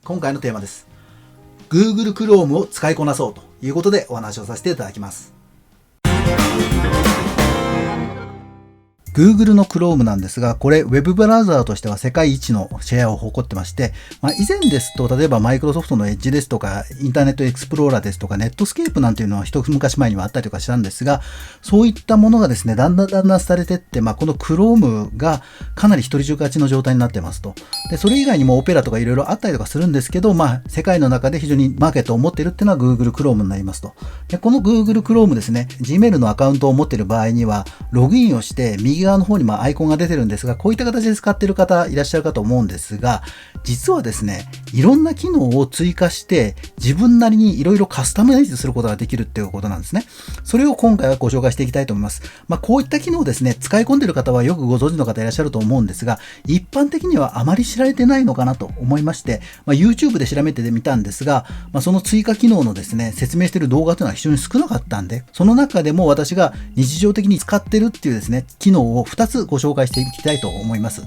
今回のテーマです。Google Chrome を使いこなそうということでお話をさせていただきます。Google の Chrome なんですが、これ Web ブラウザーとしては世界一のシェアを誇ってまして、以前ですと、例えば Microsoft の Edge ですとか、インターネットエクスプローラーですとか、Netscape なんていうのは一昔前にはあったりとかしたんですが、そういったものがですね、だんだん廃れていって、この Chrome がかなり一人中勝ちの状態になってますと。で、それ以外にも Opera とかいろいろあったりとかするんですけど、世界の中で非常にマーケットを持っているっていうのは Google Chrome になりますと。で、この Google Chrome ですね、Gmail のアカウントを持っている場合には、ログインをして右側の方にアイコンが出てるんですが、こういった形で使っている方いらっしゃるかと思うんですが、実はですね、いろんな機能を追加して自分なりにいろいろカスタマイズすることができるっていうことなんですね。それを今回はご紹介していきたいと思います。こういった機能をですね、使い込んでいる方はよくご存知の方いらっしゃると思うんですが、一般的にはあまり知られてないのかなと思いまして、YouTube で調べてみたんですが、その追加機能のですね、説明している動画というのは非常に少なかったんで、その中でも私が日常的に使っているっていうですね、機能を2つご紹介していきたいと思います。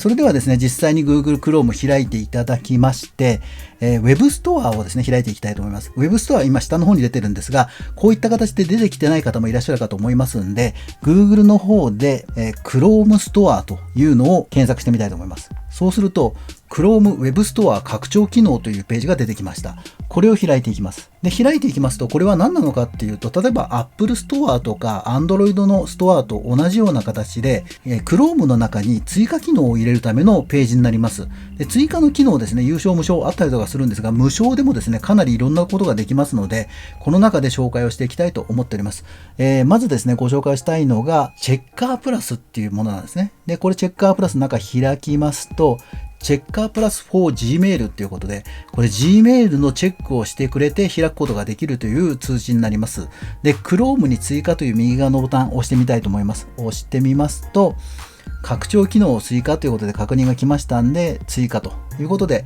それではですね、実際に Google Chrome を開いていただきまして、Web ストアをですね、開いていきたいと思います。Web ストアは今下の方に出てるんですが、こういった形で出てきてない方もいらっしゃるかと思いますんで、Google の方で、Chrome ストアというのを検索してみたいと思います。そうすると、Chrome Web Store 拡張機能というページが出てきました。これを開いていきます。で、開いていきますと、これは何なのかっていうと、例えば Apple Store とか Android のストアと同じような形で、Chrome の中に追加機能を入れるためのページになります。で、追加の機能ですね、有償無償あったりとかするんですが、無償でもですね、かなりいろんなことができますので、この中で紹介をしていきたいと思っております。まずですね、ご紹介したいのが、チェッカープラスっていうものなんですね。で、これチェッカープラスの中開きますと、チェッカープラス for Gmail っていうことで、これ Gmail のチェックをしてくれて開くことができるという通知になります。で、Chrome に追加という右側のボタンを押してみたいと思います。押してみますと、拡張機能を追加ということで確認が来ましたんで、追加ということで、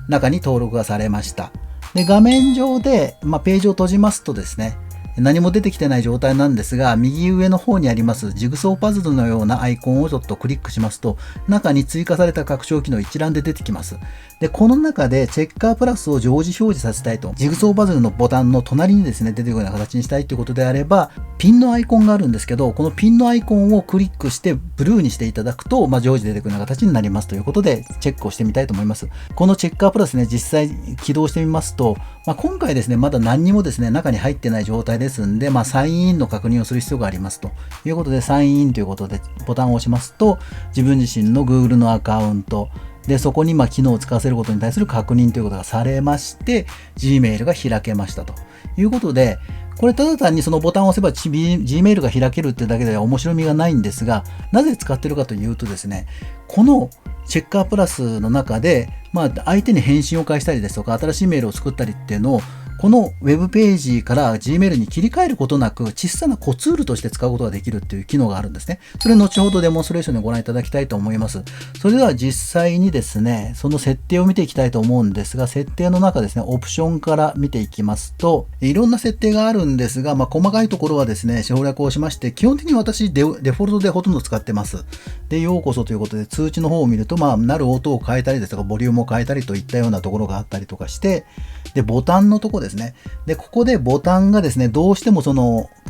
中に登録がされました。で、画面上で、ページを閉じますとですね、何も出てきてない状態なんですが、右上の方にありますジグソーパズルのようなアイコンをちょっとクリックしますと、中に追加された拡張機能一覧で出てきます。で、この中でチェッカープラスを常時表示させたいと、ジグソーパズルのボタンの隣にですね、出てくるような形にしたいということであれば、ピンのアイコンがあるんですけど、このピンのアイコンをクリックしてブルーにしていただくと、常時出てくるような形になりますということで、チェックをしてみたいと思います。このチェッカープラスね、実際起動してみますと、今回ですね、まだ何にもですね、中に入ってない状態ですんで、サインインの確認をする必要がありますということで、サインインということでボタンを押しますと、自分自身の Google のアカウントで、そこに機能を使わせることに対する確認ということがされまして、Gmail が開けましたということで、これただ単にそのボタンを押せば Gmail が開けるってだけでは面白みがないんですが、なぜ使っているかというとですね、このチェッカープラスの中で、相手に返信を返したりですとか、新しいメールを作ったりっていうのを、このウェブページから Gmail に切り替えることなく、小さな小ツールとして使うことができるっていう機能があるんですね。それ後ほどデモンストレーションでご覧いただきたいと思います。それでは実際にですね、その設定を見ていきたいと思うんですが、設定の中ですね、オプションから見ていきますと、いろんな設定があるんですが、細かいところはですね、省略をしまして、基本的に私デフォルトでほとんど使ってます。で、ようこそということで通知の方を見ると、なる音を変えたりですとか、ボリュームを変えたりといったようなところがあったりとかして、で、ボタンのとこですね。で、ここでボタンがですね、どうしても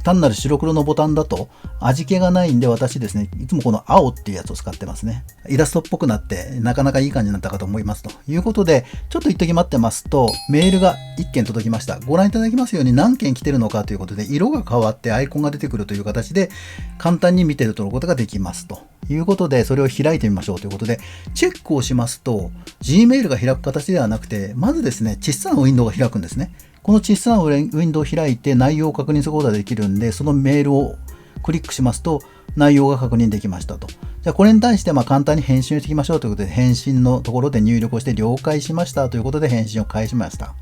単なる白黒のボタンだと味気がないんで、私ですね、いつもこの青っていうやつを使ってますね。イラストっぽくなって、なかなかいい感じになったかと思いますということで、ちょっと一時待ってますと、メールが1件届きました。ご覧いただきますように何件来てるのかということで、色が変わってアイコンが出てくるという形で、簡単に見て取ることができますということで、それを開いてみましょうということで、チェックをしますと、Gmail が開く形ではなくて、まずですね、小さなウィンドウが開くんですね。この小さなウィンドウを開いて内容を確認することができるんで、そのメールをクリックしますと内容が確認できましたと。じゃあこれに対して簡単に返信をしていきましょうということで、返信のところで入力をして了解しましたということで返信を返しました。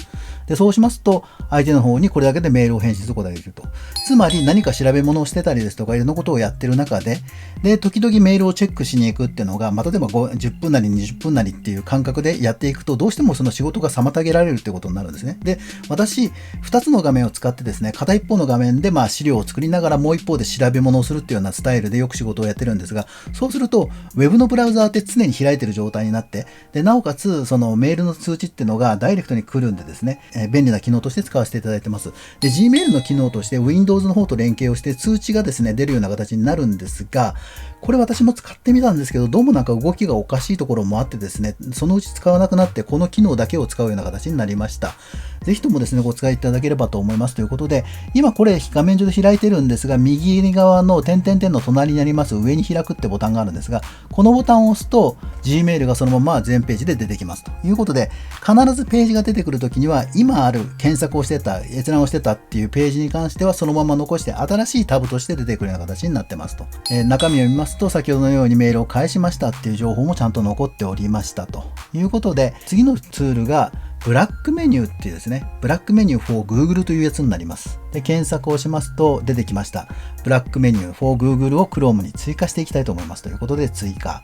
で、そうしますと、相手の方にこれだけでメールを返信することができると。つまり何か調べ物をしてたりですとか、いろんなことをやってる中で、で、時々メールをチェックしに行くっていうのが、例えば10分なり20分なりっていう感覚でやっていくと、どうしてもその仕事が妨げられるってことになるんですね。で、私、2つの画面を使ってですね、片一方の画面で資料を作りながら、もう一方で調べ物をするっていうようなスタイルでよく仕事をやってるんですが、そうすると、ウェブのブラウザーって常に開いてる状態になって、で、なおかつ、そのメールの通知っていうのがダイレクトに来るんでですね、便利な機能として使わせていただいてます。で、Gmail の機能として Windows の方と連携をして通知がですね、出るような形になるんですが、これ私も使ってみたんですけど、どうもなんか動きがおかしいところもあってですね、そのうち使わなくなって、この機能だけを使うような形になりました。ぜひともですね、ご使いいただければと思いますということで、今これ画面上で開いてるんですが、右側の点々点の隣にあります上に開くってボタンがあるんですが、このボタンを押すと Gmail がそのまま全ページで出てきますということで、必ずページが出てくるときには、今ある検索をしてた、閲覧をしてたっていうページに関してはそのまま残して新しいタブとして出てくるような形になってますと。中身を見ますと、先ほどのようにメールを返しましたっていう情報もちゃんと残っておりましたということで、次のツールがブラックメニューっていうですね、ブラックメニュー for Google というやつになります。で、検索をしますと出てきました。ブラックメニュー for Google を Chrome に追加していきたいと思いますということで追加。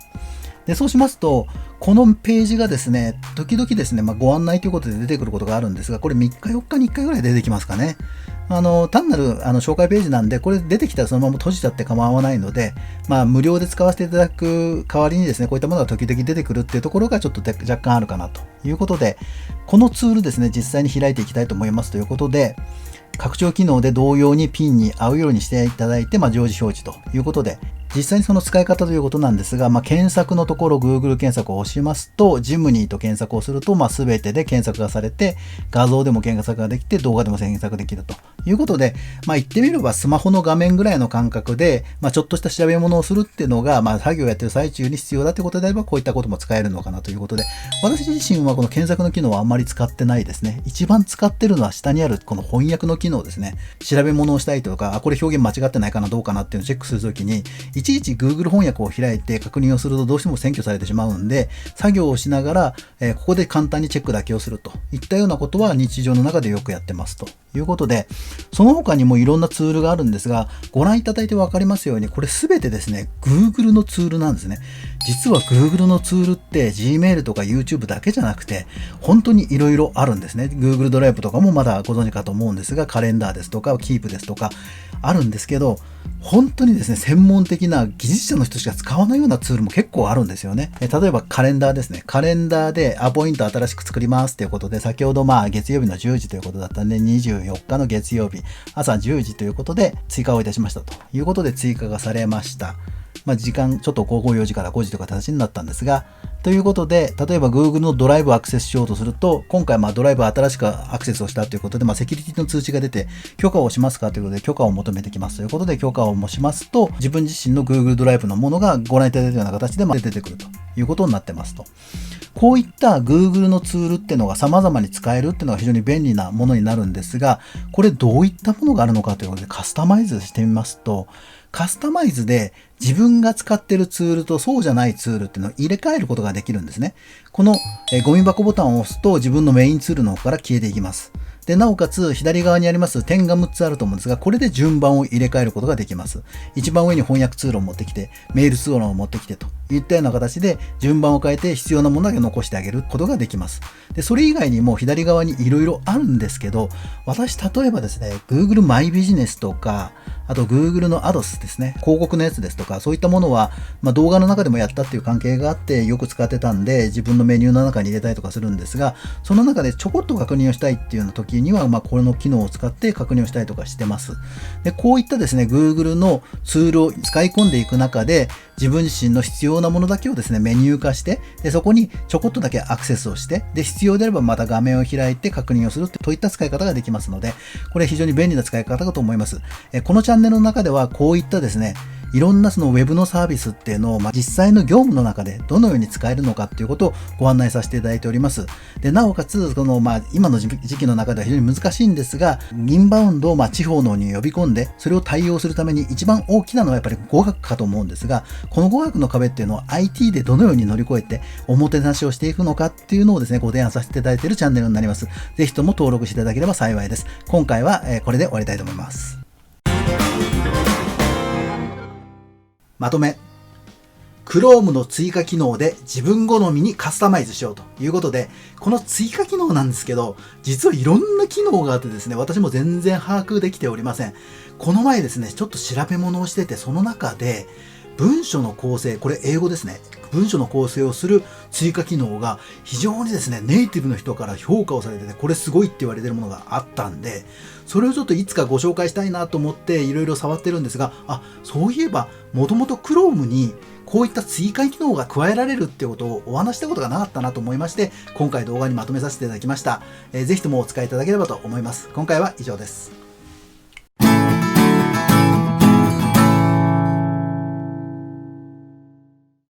で、そうしますと、このページがですね、時々ですね、ご案内ということで出てくることがあるんですが、これ3日4日に1回ぐらい出てきますかね。単なる紹介ページなんで、これ出てきたらそのまま閉じちゃって構わないので、無料で使わせていただく代わりにですね、こういったものが時々出てくるっていうところがちょっと若干あるかなということで、このツールですね、実際に開いていきたいと思いますということで、拡張機能で同様にピンに合うようにしていただいて、常時表示ということで、実際にその使い方ということなんですが、検索のところ Google 検索を押しますと、Jimny と検索をすると、全てで検索がされて、画像でも検索ができて、動画でも検索できるということで、言ってみればスマホの画面ぐらいの感覚で、ちょっとした調べ物をするっていうのが、作業をやってる最中に必要だということであれば、こういったことも使えるのかなということで、私自身はこの検索の機能はあんまり使ってないですね。一番使ってるのは下にあるこの翻訳の機能ですね。調べ物をしたいとか、これ表現間違ってないかな、どうかなっていうのをチェックするときに、いちいち Google 翻訳を開いて確認をするとどうしても占拠されてしまうんで、作業をしながら、ここで簡単にチェックだけをするといったようなことは日常の中でよくやってますということで、その他にもいろんなツールがあるんですが、ご覧いただいて分かりますように、これ全てですね、Google のツールなんですね。実は Google のツールって Gmail とか YouTube だけじゃなくて、本当にいろいろあるんですね。Google ドライブとかもまだご存知かと思うんですが、カレンダーですとか Keep ですとかあるんですけど、本当にですね、専門的な技術者の人しか使わないようなツールも結構あるんですよね。例えばカレンダーですね。カレンダーでアポイント新しく作りますということで、先ほど月曜日の10時ということだったんで、24日の月曜日朝10時ということで追加をいたしましたということで追加がされました。時間ちょっと午後4時から5時とか形になったんですが、ということで、例えば Google のドライブをアクセスしようとすると、今回ドライブ新しくアクセスをしたということで、セキュリティの通知が出て、許可をしますかということで、許可を求めてきますということで、許可をしますと、自分自身の Google ドライブのものがご覧いただいたような形で出てくるということになってますと。こういった Google のツールっていうのが様々に使えるっていうのが非常に便利なものになるんですが、これどういったものがあるのかということでカスタマイズしてみますと、カスタマイズで自分が使っているツールとそうじゃないツールっていうのを入れ替えることができるんですね。このゴミ箱ボタンを押すと自分のメインツールの方から消えていきます。で、なおかつ左側にあります点が6つあると思うんですが、これで順番を入れ替えることができます。一番上に翻訳ツールを持ってきて、メールツールを持ってきてといったような形で順番を変えて必要なものだけ残してあげることができます。で、それ以外にも左側にいろいろあるんですけど、私例えばですね、Google マイビジネスとか、あと Google の Ads ですね、広告のやつですとか、そういったものは、動画の中でもやったっていう関係があってよく使ってたんで、自分のメニューの中に入れたりとかするんですが、その中でちょこっと確認をしたいっていうような時には、これの機能を使って確認をしたりとかしてます。で、こういったですね、Google のツールを使い込んでいく中で、自分自身の必要なものだけをですね、メニュー化して、で、そこにちょこっとだけアクセスをして、で、必要であればまた画面を開いて確認をするといった使い方ができますので、これ非常に便利な使い方かと思います。このチャンネルの中ではこういったですね、いろんなその Web のサービスっていうのを、実際の業務の中でどのように使えるのかっていうことをご案内させていただいております。で、なおかつ、今の時期の中では非常に難しいんですが、インバウンドを地方のに呼び込んで、それを対応するために一番大きなのはやっぱり語学かと思うんですが、この語学の壁っていうのを IT でどのように乗り越えて、おもてなしをしていくのかっていうのをですね、ご提案させていただいているチャンネルになります。ぜひとも登録していただければ幸いです。今回はこれで終わりたいと思います。まとめ。Chrome の追加機能で自分好みにカスタマイズしようということで、この追加機能なんですけど、実はいろんな機能があってですね、私も全然把握できておりません。この前ですね、ちょっと調べ物をしてて、その中で、文書の構成、これ英語ですね。文書の構成をする追加機能が非常にですね、ネイティブの人から評価をされてて、これすごいって言われてるものがあったんで、それをちょっといつかご紹介したいなと思っていろいろ触ってるんですが、そういえば、もともと Chrome にこういった追加機能が加えられるってことをお話したことがなかったなと思いまして、今回動画にまとめさせていただきました。ぜひともお使いいただければと思います。今回は以上です。